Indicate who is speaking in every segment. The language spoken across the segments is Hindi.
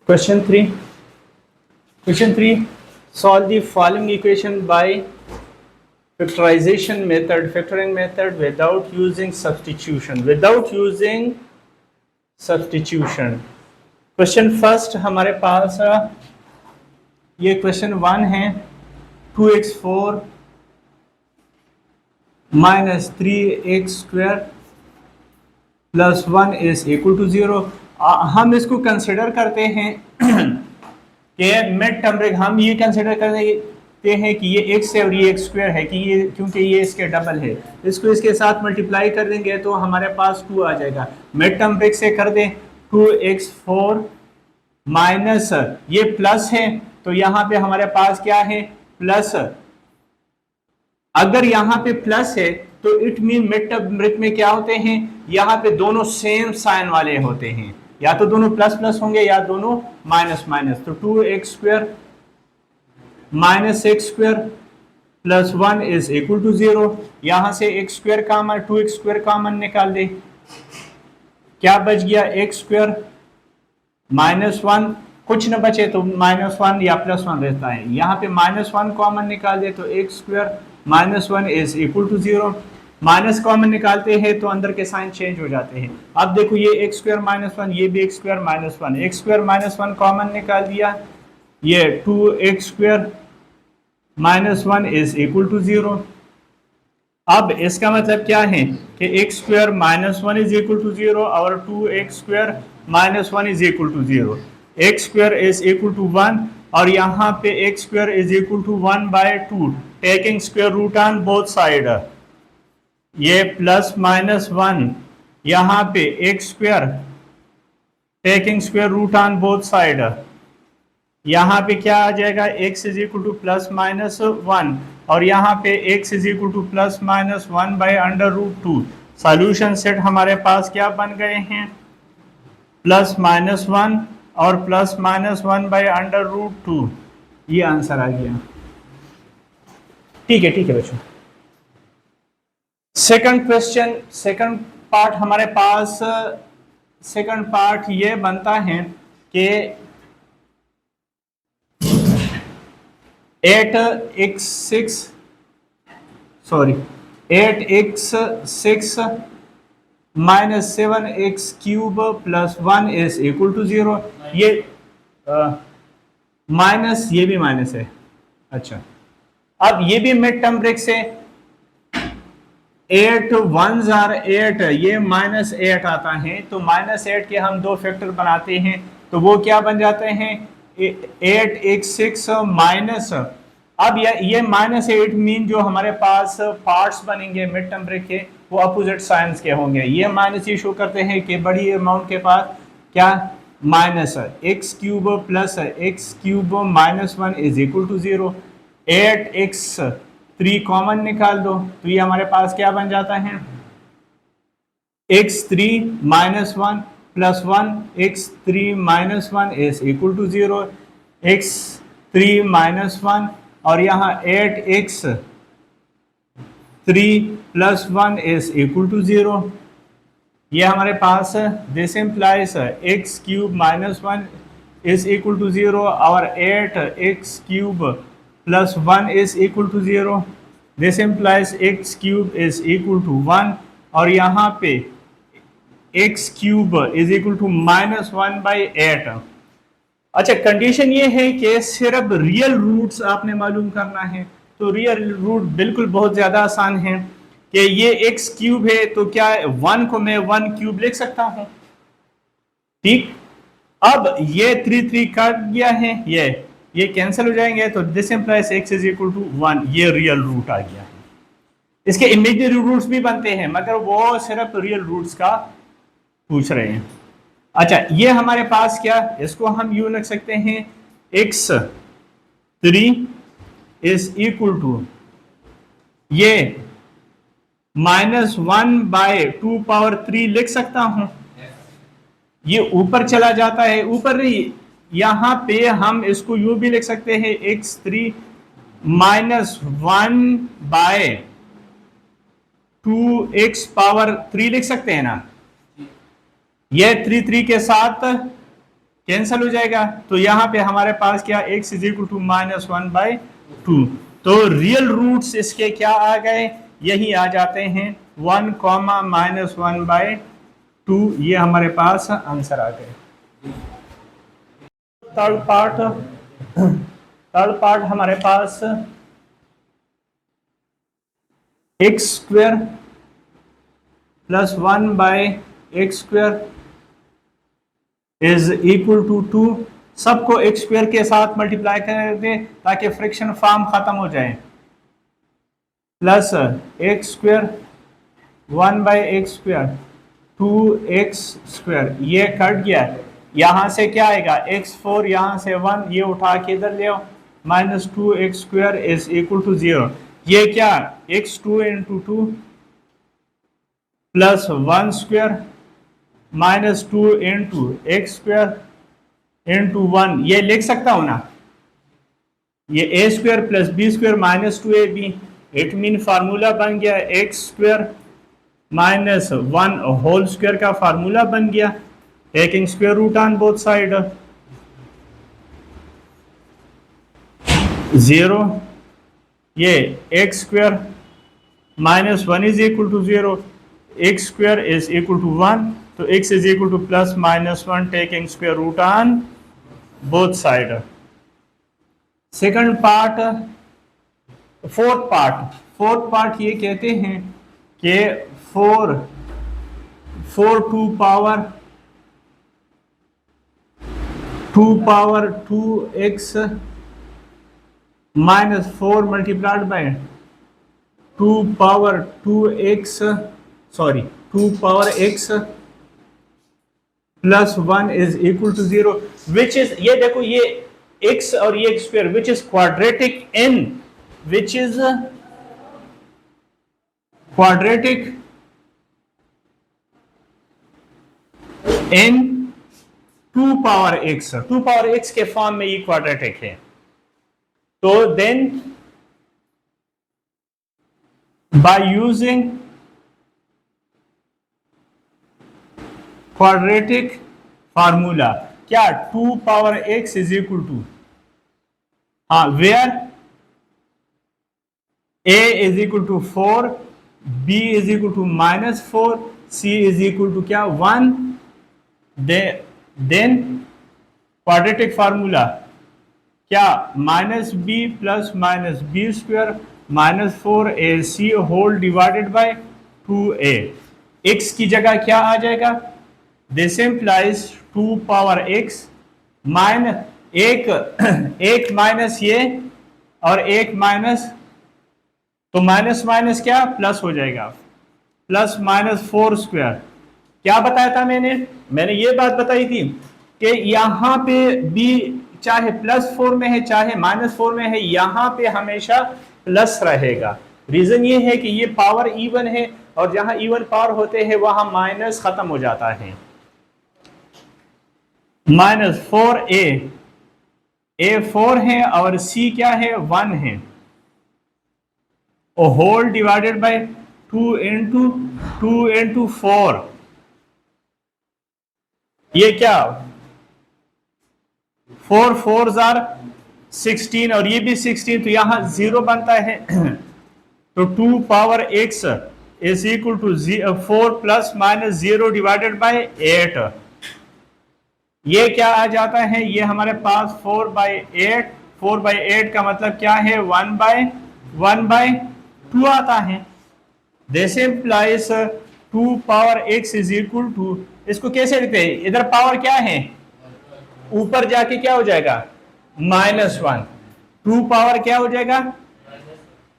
Speaker 1: Question 3. Question 3. Solve the following equation by factorization method, factoring method without using substitution. Without using substitution. Question first हमारे पास ये क्वेश्चन 1 है 2x4 minus 3x square plus 1 is equal to 0. हम इसको कंसिडर करते हैं कि मिड टर्म हम ये कंसिडर करते हैं कि ये x है और ये x स्क्वायर है कि ये क्योंकि ये इसके डबल है, इसको इसके साथ मल्टीप्लाई कर देंगे तो हमारे पास 2 आ जाएगा। मिड टर्म ब्रेक से कर दें 2x4 माइनस ये प्लस है तो यहाँ पे हमारे पास क्या है प्लस। अगर यहाँ पे प्लस है तो it mean mid term break में क्या होते हैं, यहाँ पे दोनों सेम साइन वाले होते हैं, या तो दोनों प्लस प्लस होंगे या दोनों माइनस माइनस। तो 2x square minus x square plus 1 is equal to 0। यहां से x square common 2x square common निकाल दे, क्या बच गया x स्क्वायर माइनस 1, कुछ न बचे तो माइनस 1 या प्लस 1 रहता है। यहाँ पे माइनस 1 कॉमन निकाल दे तो x square minus 1 is equal to 0। Minus common निकालते हैं तो अंदर के साइन चेंज हो जाते हैं। अब देखो ये x स्क्वायर माइनस 1, ये भी x square minus 1, x square minus 1 common निकाल दिया, ये 2x square minus 1 is equal to 0। अब इसका मतलब क्या है कि x square minus 1 is equal to 0 और 2x square minus 1 is equal to 0। x square is equal to 1 और यहाँ पे x square is equal to 1/2 taking square root on both side. ये प्लस माइनस 1 यहाँ पे x square taking square root on both side, यहाँ पे क्या आ जाएगा x is equal to plus minus 1 और यहाँ पे x is equal to plus minus 1/√2। Solution set हमारे पास क्या बन गए हैं, प्लस माइनस 1 और प्लस माइनस 1/√2। ये आंसर आ गया। ठीक है बच्चों। सेकंड क्वेश्चन, सेकंड पार्ट हमारे पास, सेकंड पार्ट ये बनता है कि 8x6 minus 7x cube plus 1 is equal to 0। ये माइनस, ये भी माइनस है। अच्छा, अब ये भी मिड टर्म ब्रेक से 8 1s are 8, ये माइनस 8 आता है तो माइनस 8 के हम दो फैक्टर बनाते हैं तो वो क्या बन जाते हैं 8x6 माइनस, अब ये माइनस 8 मीन जो हमारे पास पार्ट्स बनेंगे मिड टर्म ब्रेक के वो अपोजिट साइंस के होंगे। ये माइनस ये शो करते हैं कि बड़ी अमाउंट के पास क्या minus x cube plus x cube minus 1 is equal to 0। 8x3 common निकाल दो तो ये हमारे पास क्या बन जाता है x3 minus 1 plus 1, x3 minus 1 is equal to 0, x3 minus 1 और यहाँ 8x3 plus 1 is equal to 0। ये हमारे पास this implies x cube minus 1 is equal to 0 और 8x cube plus 1 is equal to 0। This implies x cube is equal to 1 और यहाँ पे x cube is equal to minus 1/8। अच्छा, कंडीशन ये है कि सिर्फ रियल रूट्स आपने मालूम करना है। तो रियल रूट बिल्कुल बहुत ज्यादा आसान है कि ये x क्यूब है तो क्या 1 को मैं 1 क्यूब लिख सकता हूं। ठीक, अब ये 3 कट गया है, ये कैंसिल हो जाएंगे तो this implies x is equal to 1, ये रियल रूट आ गया है। इसके इमेजिनरी रूट्स भी बनते हैं मगर वो सिर्फ रियल रूट्स का पूछ रहे हैं। अच्छा, ये हमारे पास क्या, इसको हम यूं लिख सकते हैं x3 इज इक्वल टू ये माइनस 1/2 पावर 3 लिख सकता हूं। ये ऊपर चला जाता है, ऊपर नहीं, यहां पे हम इसको यूं भी लिख सकते हैं x3 माइनस 1/2x पावर 3 लिख सकते हैं ना। ये 3 के साथ कैंसिल हो जाएगा। तो यहाँ पे हमारे पास क्या x इज इक्वल टू -1/2। तो रियल रूट्स इसके क्या आ गए, यही आ जाते हैं 1, -1/2। ये हमारे पास आंसर आ गए। थर्ड पार्ट हमारे पास x² + 1/x² is equal to 2। सबको x² के साथ मल्टीप्लाई कर दे ताकि फ्रिक्शन फॉर्म खत्म हो जाए। प्लस x², 1/x², 2x², ये कट गया। यहां से क्या आएगा, x4, यहां से 1, ये उठा के इधर ले आओ, -2x² इज इक्वल टू 0। ये क्या, x2 × 2 + 1² -2 × x² × 1, ये लिख सकता हूं ना, ये a² + b² -2ab। It mean formula बन गया x² - 1 होल स्क्वायर का फार्मूला बन गया, taking square root on both side, 0। ये x² - 1 is equal to 0, x² is equal to 1, तो x is equal to +-1 taking square root on both side. Second part, fourth part ये कहते हैं कि 4 2 power 2x -4 multiplied by 2 power x + 1 is equal to 0, which is, ये देखो ये x और ये x², which is quadratic in 2 power x के फॉर्म में ये क्वाड्रेटिक है। तो then by using quadratic formula, क्या 2 power x is equal to, where a is equal to 4, b is equal to -4, c is equal to क्या 1, देन क्वाड्रेटिक फार्मूला क्या -b + -b² -4ac whole divided by 2a। x की जगह क्या आ जाएगा, दिस इम्प्लाइज 2 पावर x एक माइनस ये और एक माइनस, तो माइनस क्या प्लस हो जाएगा, +-4²। क्या बताया था मैंने ये बात बताई थी कि यहाँ पे b चाहे +4 में है चाहे -4 में है, यहाँ पे हमेशा प्लस रहेगा। रीजन ये है कि ये पावर इवन है और जहां इवन पावर होते हैं वहां माइनस खत्म हो जाता है। -4a, a 4 है और c क्या है 1 है, और होल डिवाइडेड बाय 2 × 4, ये क्या 4 4s are 16 और ये भी 16, तो यहां 0 बनता है। तो 2 power x is equal to 4 ± 0 divided by 8। ये क्या आ जाता है, ये हमारे पास 4/8, 4/8 का मतलब क्या है 1/2 आता है। This implies 2 power x is equal to, इसको कैसे लिखते हैं, इधर पावर क्या है ऊपर जाके क्या हो जाएगा -1, 2 पावर क्या हो जाएगा,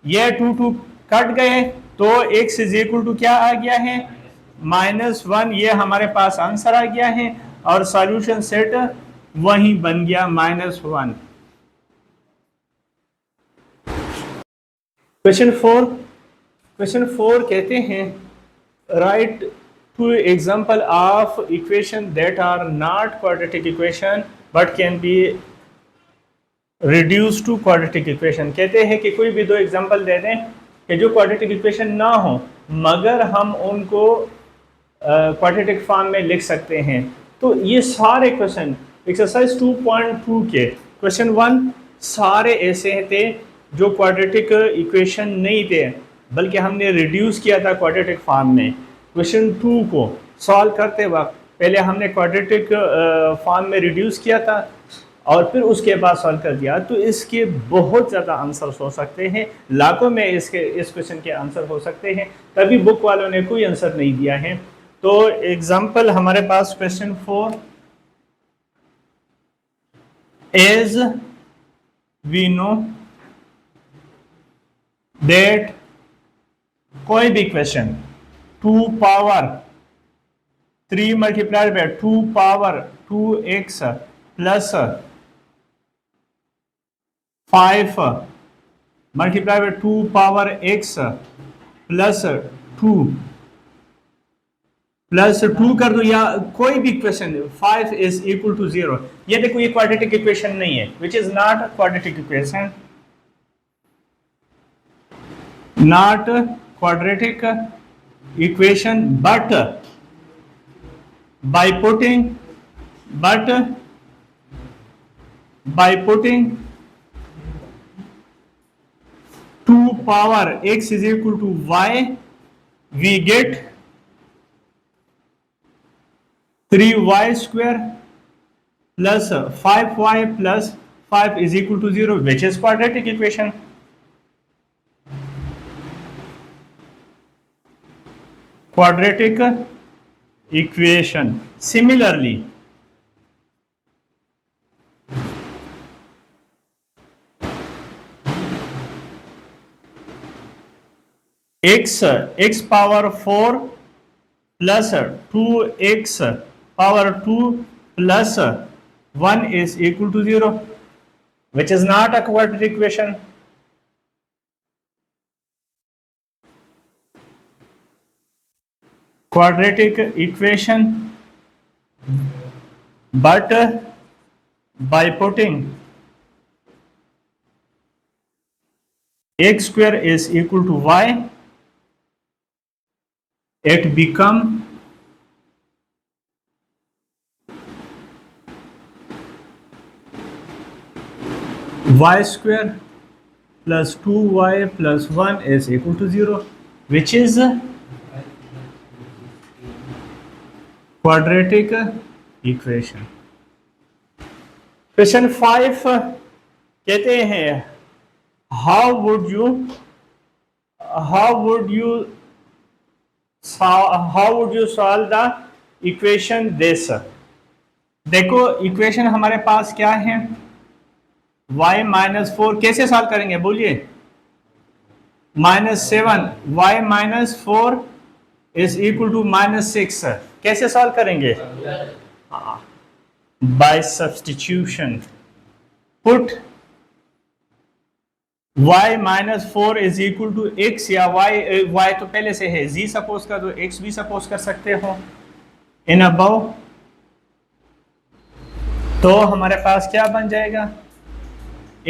Speaker 1: ये 2 कट गए, तो x इज इक्वल टू क्या आ गया है -1। ये हमारे पास आंसर आ गया है और सॉल्यूशन सेट वही बन गया -1। क्वेश्चन 4 कहते हैं right 2 example of equation that are not quadratic equation but can be reduce to quadratic equation. कहते हैं कि कोई भी 2 एग्जाम्पल दे दें कि जो क्वाड्रेटिक इक्वेशन ना हो मगर हम उनको क्वाड्रेटिक फॉर्म में लिख सकते हैं। तो ये सारे क्वेश्चन एक्सरसाइज 2.2 के क्वेश्चन 1 सारे ऐसे थे जो क्वाड्रेटिक इक्वेशन नहीं थे, बल्कि हमने रिड्यूस किया था क्वाड्रेटिक फॉर्म में। क्वेश्चन 2 को सॉल्व करते वक्त पहले हमने क्वाड्रेटिक फॉर्म में रिड्यूस किया था और फिर उसके बाद सॉल्व कर दिया। तो इसके बहुत ज़्यादा आंसर्स हो सकते हैं, लाखों में इस क्वेश्चन के आंसर हो सकते हैं। तभी बुक वालों ने कोई आंसर नहीं दिया है। तो एग्जाम्पल हमारे पास question 4, as we know that कोई भी question 2 power 3 multiplied by 2 power 2x plus 5 multiply by 2 power x plus 2 कर दो, या कोई भी क्वेश्चन 5 इज इक्वल टू 0। ये देखो, ये क्वाड्रेटिक इक्वेशन नहीं है, which is not quadratic equation, not quadratic equation, but by putting 2 power x is equal to y, we get 3y square plus 5y plus 5 is equal to 0, which is quadratic equation. Quadratic equation. Similarly, x power 4 plus 2x power 2 plus 1 is equal to 0, which is not a quadratic equation. Quadratic equation, but by putting x square is equal to y, it become y square plus 2y plus 1 is equal to 0, which is quadratic equation. Question 5 कहते हैं, how would you solve the equation this? देखो, इक्वेशन हमारे पास क्या है, y माइनस 4 कैसे सॉल्व करेंगे बोलिए, -7 y minus 4 is equal to -6, कैसे सॉल्व करेंगे, by substitution. Put y minus 4 is equal to x, या y तो पहले से है, z सपोज कर दो, x भी सपोज कर सकते हो इन अबव। तो हमारे पास क्या बन जाएगा,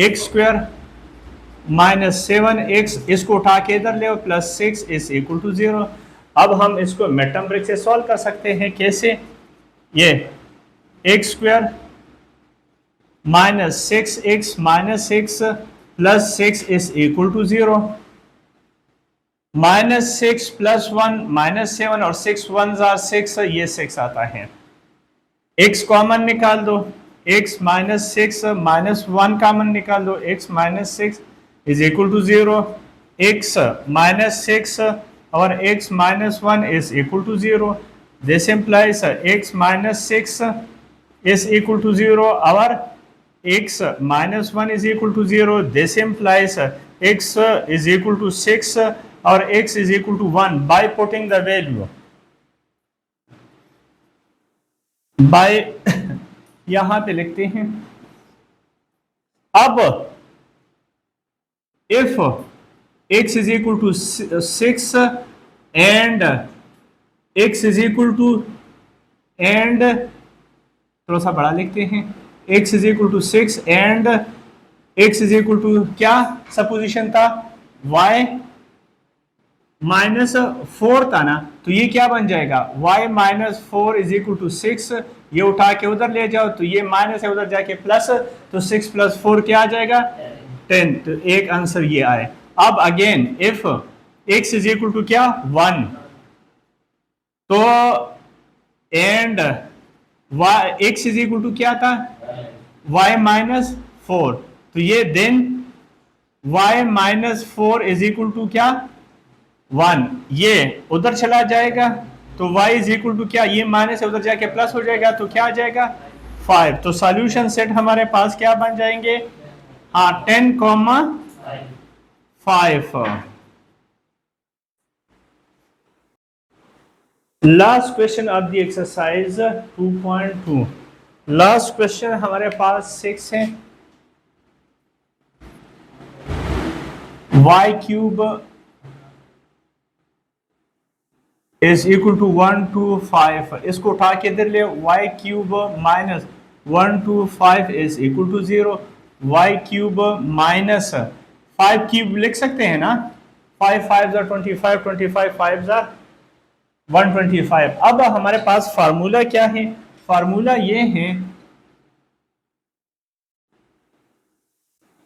Speaker 1: x स्क्वायर माइनस 7x, इसको उठा के इधर ले, प्लस 6 इज इक्वल टू 0। अब हम इसको मेटम ब्रिक से सॉल्व कर सकते हैं, कैसे, ये x square minus 6x minus 6 plus 6 is equal to 0, -6 plus 1 -7 और 6 1s are 6, ये 6 आता है। x कॉमन निकाल दो, x माइनस 6 माइनस 1 कॉमन निकाल दो, x minus 6 is equal to 0, x minus 6 और x minus 1 is equal to 0. This implies x minus 6 is equal to 0. Our x minus 1 is equal to 0. This implies x is equal to 6 or x is equal to 1 by putting the value. By यहां पे लिखते हैं, अब if x is equal to 6 and x is equal to, and थोड़ा सा बड़ा लिखते हैं, x is equal to 6 and x is equal to क्या सपोजिशन था, y माइनस 4 था ना, तो ये क्या बन जाएगा, y minus 4 is equal to 6। ये उठा के उधर ले जाओ तो ये माइनस है, उधर जाके प्लस, तो 6 प्लस 4 क्या आ जाएगा 10। तो एक आंसर ये आए। अब again if x is equal to क्या 1, तो and x is equal to क्या था y माइनस 4, तो ये then y minus 4 is equal to क्या 1, ये उधर चला जाएगा तो y इज इक्वल टू क्या, ये माइनस है उधर जाके प्लस हो जाएगा, तो क्या आ जाएगा 5। तो सॉल्यूशन सेट हमारे पास क्या बन जाएंगे, हाँ 10,5। Last question of the exercise 2.2। Last question हमारे पास 6 है, y cube is equal to 125। इसको उठा के इधर ले, y cube minus 125 is equal to 0। y cube minus 5 cube लिख सकते हैं ना, 5 5 25, 25 5 125। अब हमारे पास फार्मूला क्या है, फार्मूला ये है,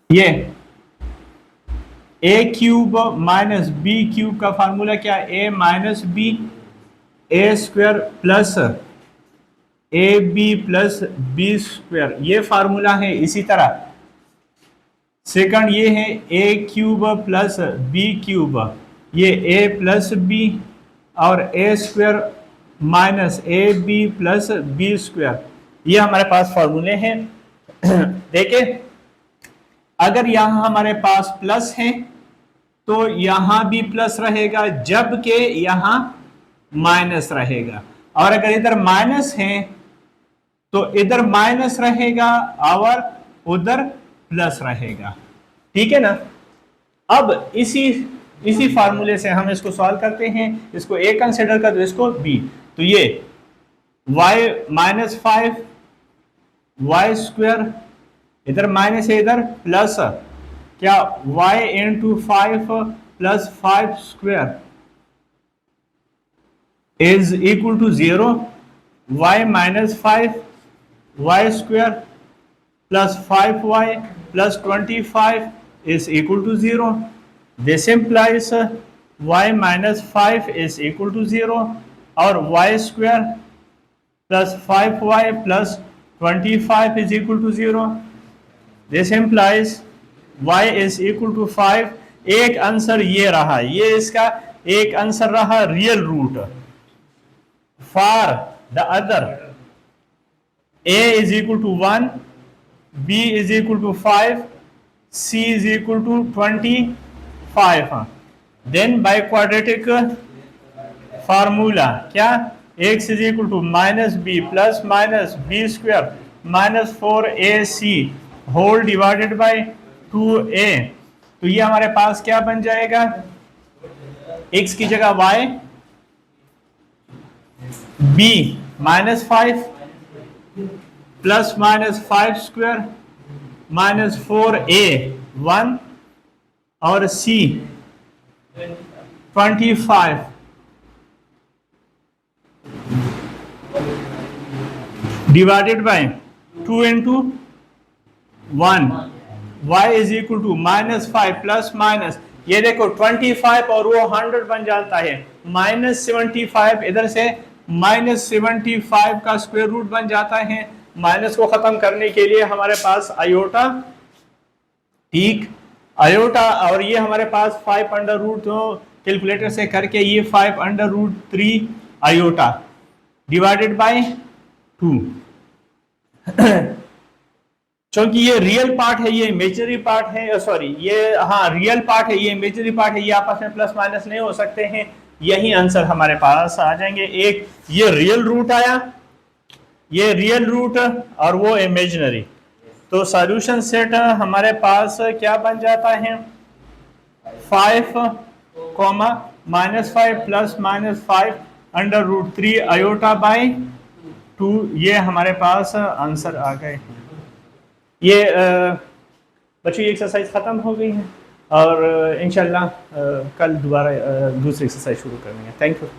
Speaker 1: ये a cube minus b cube का फार्मूला क्या है, a minus b a square plus a b plus b square, ये फार्मूला है। इसी तरह सेकंड ये है a cube plus b cube, ये a प्लस b और a square minus a b plus b square, ये हमारे पास फार्मूले हैं। देखिए अगर यहां हमारे पास प्लस है तो यहां भी प्लस रहेगा, जबकि यहां माइनस रहेगा, और अगर इधर माइनस है तो इधर माइनस रहेगा और उधर प्लस रहेगा, ठीक है ना। अब इसी फार्मूले से हम इसको सॉल्व करते हैं, इसको a कंसिडर कर दो, इसको b, तो ये y माइनस 5 वाई स्क्वायर, इधर माइनस है इधर प्लस, क्या y into 5 plus 5 square is equal to 0। y minus 5 y square plus 5y plus 25 is equal to 0. This implies y minus 5 is equal to 0 और y square plus 5y plus 25 is equal to 0. This implies y is equal to 5. एक आंसर ये रहा, ये इसका एक आंसर रहा real root. For the other a is equal to 1, b is equal to 5, c is equal to 25। then by quadratic formula क्या, x is equal to minus b plus minus b square minus 4ac whole divided by 2a, तो ये हमारे पास क्या बन जाएगा, x की जगह y, b minus 5 plus minus 5 square minus 4a 1 और c 25 divided by 2 into 1, y is equal to minus 5 plus minus, ये देखो 25 और वो 100 बन जाता है, माइनस 75 इधर से माइनस 75 का स्क्वायर रूट बन जाता है। माइनस को खत्म करने के लिए हमारे पास आयोटा, ठीक आयोटा, और ये हमारे पास 5 अंडर रूट, तो कैलकुलेटर से करके ये 5 under root 3 iota divided by 2। क्योंकि ये रियल पार्ट है, ये इमेजिनरी पार्ट है, सॉरी ये हाँ रियल पार्ट है, ये इमेजिनरी पार्ट है, ये आपस में प्लस माइनस नहीं हो सकते हैं, यही आंसर हमारे पास आ जाएंगे। एक ये रियल रूट आया, ये रियल रूट और वो इमेजिनरी, तो सॉल्यूशन सेट हमारे पास क्या बन जाता है, 5 minus 5 plus minus 5 under root 3 iota by 2, ये हमारे पास आंसर आ गए। ये बच्चों ये एक्सरसाइज खत्म हो गई है। और इंशाल्लाह कल दोबारा दूसरी एक्सरसाइज शुरू करेंगे। Thank you.